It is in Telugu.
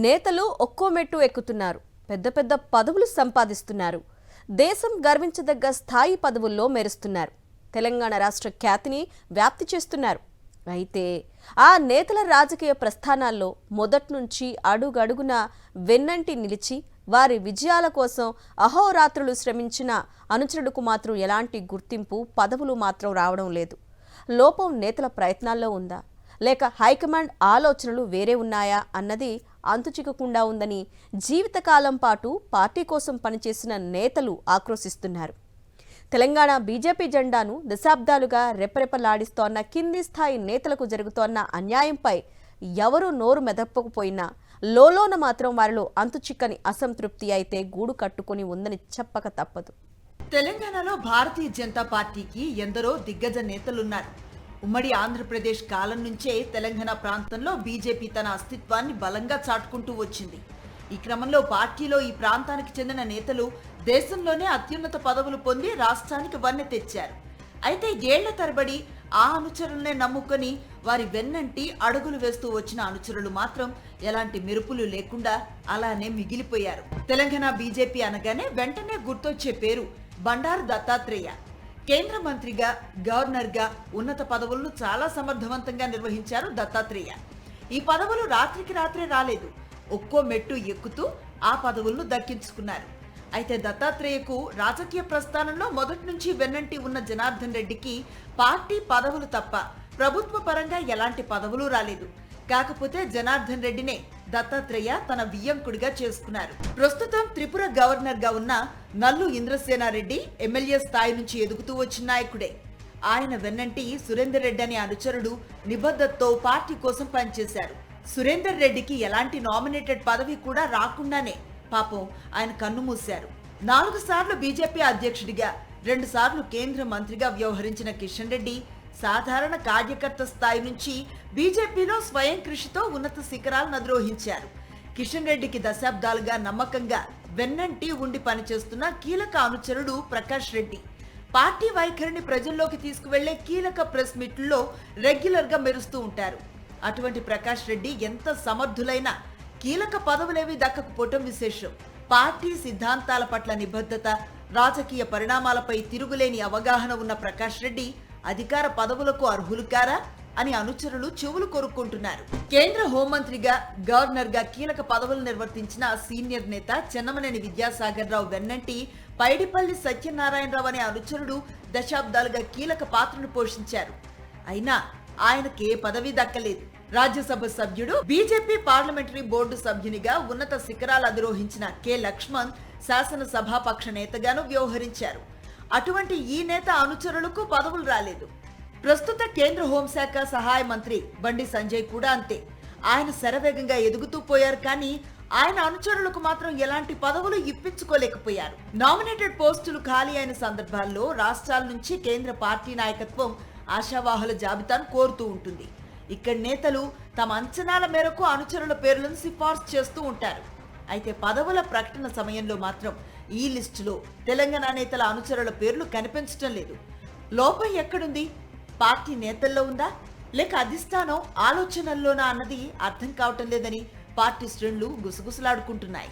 నేతలు ఒక్కో మెట్టు ఎక్కుతున్నారు. పెద్ద పెద్ద పదవులు సంపాదిస్తున్నారు. దేశం గర్వించదగ్గ స్థాయి పదవుల్లో మెరుస్తున్నారు. తెలంగాణ రాష్ట్ర ఖ్యాతిని వ్యాప్తి చేస్తున్నారు. అయితే ఆ నేతల రాజకీయ ప్రస్థానాల్లో మొదట్నుంచి అడుగడుగున వెన్నంటి నిలిచి వారి విజయాల కోసం అహోరాత్రులు శ్రమించిన అనుచరులకు మాత్రం ఎలాంటి గుర్తింపు, పదవులు మాత్రం రావడం లేదు. లోపం నేతల ప్రయత్నాల్లో ఉందా, లేక హైకమాండ్ ఆలోచనలు వేరే ఉన్నాయా అన్నది అంతుచిక్కకుండా ఉందని జీవితకాలం పాటు పార్టీ కోసం పనిచేసిన నేతలు ఆక్రోశిస్తున్నారు. తెలంగాణ బీజేపీ జెండాను దశాబ్దాలుగా రెపరెపలాడిస్తోన్న కింది స్థాయి నేతలకు జరుగుతోన్న అన్యాయంపై ఎవరూ నోరు మెదపకపోయినా లోలోన మాత్రం వారిలో అంతుచిక్కని అసంతృప్తి అయితే గూడు కట్టుకుని ఉందని చెప్పక తప్పదు. తెలంగాణలో భారతీయ జనతా పార్టీకి ఎందరో దిగ్గజ నేతలున్నారు. ఉమ్మడి ఆంధ్రప్రదేశ్ కాలం నుంచే తెలంగాణ ప్రాంతంలో బీజేపీ తన అస్తిత్వాన్ని బలంగా చాటుకుంటూ వచ్చింది. ఈ క్రమంలో పార్టీలో ఈ ప్రాంతానికి చెందిన నేతలు దేశంలోనే అత్యున్నత పదవులు పొంది రాష్ట్రానికి వన్నె తెచ్చారు. అయితే ఏళ్ల తరబడి ఆ అనుచరులనే నమ్ముకొని వారి వెన్నంటి అడుగులు వేస్తూ వచ్చిన అనుచరులు మాత్రం ఎలాంటి మెరుపులు లేకుండా అలానే మిగిలిపోయారు. తెలంగాణ బీజేపీ అనగానే వెంటనే గుర్తొచ్చే పేరు బండారు దత్తాత్రేయ. కేంద్ర మంత్రిగా, గవర్నర్గా ఉన్నత పదవులను చాలా సమర్థవంతంగా నిర్వహించారు దత్తాత్రేయ. ఈ పదవులు రాత్రికి రాత్రే రాలేదు. ఒక్కో మెట్టు ఎక్కుతూ ఆ పదవులను దక్కించుకున్నారు. అయితే దత్తాత్రేయకు రాజకీయ ప్రస్థానంలో మొదటి నుంచి వెన్నంటి ఉన్న జనార్దన్ రెడ్డికి పార్టీ పదవులు తప్ప ప్రభుత్వ పరంగా ఎలాంటి పదవులు రాలేదు. కాకపోతే జనార్దన్ రెడ్డినే దత్తాత్రేయ తన వియ్యంకుడిగా చేసుకున్నారు. ప్రస్తుతం త్రిపుర గవర్నర్ గా ఉన్న నల్లు ఇంద్రసేనారెడ్డి ఎమ్మెల్యే స్థాయి నుంచి ఎదుగుతూ వచ్చిన నాయకుడే. ఆయన వెన్నంటి సురేందర్ రెడ్డి అనే అనుచరుడు నిబద్ధతతో పార్టీ కోసం పనిచేశారు. సురేందర్ రెడ్డికి ఎలాంటి నామినేటెడ్ పదవి కూడా రాకుండానే పాపం ఆయన కన్నుమూశారు. 4 సార్లు బీజేపీ అధ్యక్షుడిగా, 2 సార్లు కేంద్ర మంత్రిగా వ్యవహరించిన కిషన్ రెడ్డి సాధారణ కార్యకర్త స్థాయి నుంచి బీజేపీలో స్వయం కృషితో ఉన్నత శిఖరాలను అధిరోహించారు. కిషన్ రెడ్డికి దశాబ్దాలుగా నమ్మకంగా వెన్నంటి ఉండి పనిచేస్తున్న కీలక అనుచరుడు ప్రకాష్ రెడ్డి. పార్టీ వైఖరిని ప్రజల్లోకి తీసుకువెళ్లే కీలక ప్రెస్ మీట్లలో రెగ్యులర్ గా మెరుస్తూ ఉంటారు. అటువంటి ప్రకాష్ రెడ్డి ఎంత సమర్థులైనా కీలక పదవులేవి దక్కకపోవటం విశేషం. పార్టీ సిద్ధాంతాల పట్ల నిబద్ధత, రాజకీయ పరిణామాలపై తిరుగులేని అవగాహన ఉన్న ప్రకాష్ రెడ్డి అధికార పదవులకు అర్హులు కారా అని అనుచరులు చెవులు కొరుక్కుంటున్నారు. కేంద్ర హోంమంత్రిగా, గవర్నర్ గా కీలక పదవులు నిర్వర్తించిన సీనియర్ నేత చెన్నమనేని విద్యాసాగర్ రావు వెన్నంటి పైడిపల్లి సత్యనారాయణరావు అనే అనుచరుడు దశాబ్దాలుగా కీలక పాత్రను పోషించారు. అయినా ఆయనకే పదవి దక్కలేదు. రాజ్యసభ సభ్యుడు, బీజేపీ పార్లమెంటరీ బోర్డు సభ్యునిగా ఉన్నత శిఖరాలు అధిరోహించిన కె లక్ష్మణ్ శాసనసభాపక్ష నేతగాను వ్యవహరించారు. అటువంటి ఈ నేత అనుచరులకు పదవులు రాలేదు. ప్రస్తుత కేంద్ర హోంశాఖ సహాయ మంత్రి బండి సంజయ్ కూడా అంతే. ఆయన శరవేగంగా ఎదుగుతూ పోయారు, కానీ ఆయన అనుచరులకు మాత్రం ఎలాంటి పదవులు ఇప్పించుకోలేకపోయారు. నామినేటెడ్ పోస్టులు ఖాళీ అయిన సందర్భాల్లో రాష్ట్రాల నుంచి కేంద్ర పార్టీ నాయకత్వం ఆశావాహుల జాబితాను కోరుతూ ఉంటుంది. ఇక్కడి నేతలు తమ అంచనాల మేరకు అనుచరుల పేర్లను సిఫార్సు చేస్తూ ఉంటారు. అయితే పదవుల ప్రకటన సమయంలో మాత్రం ఈ లిస్టులో తెలంగాణ నేతల అనుచరుల పేర్లు కనిపించడం లేదు. లోపం ఎక్కడుంది? పార్టీ నేతల్లో ఉందా, లేక అధిష్టానం ఆలోచనల్లోనా అన్నది అర్థం కావటం లేదని పార్టీ శ్రేణులు గుసగుసలాడుకుంటున్నాయి.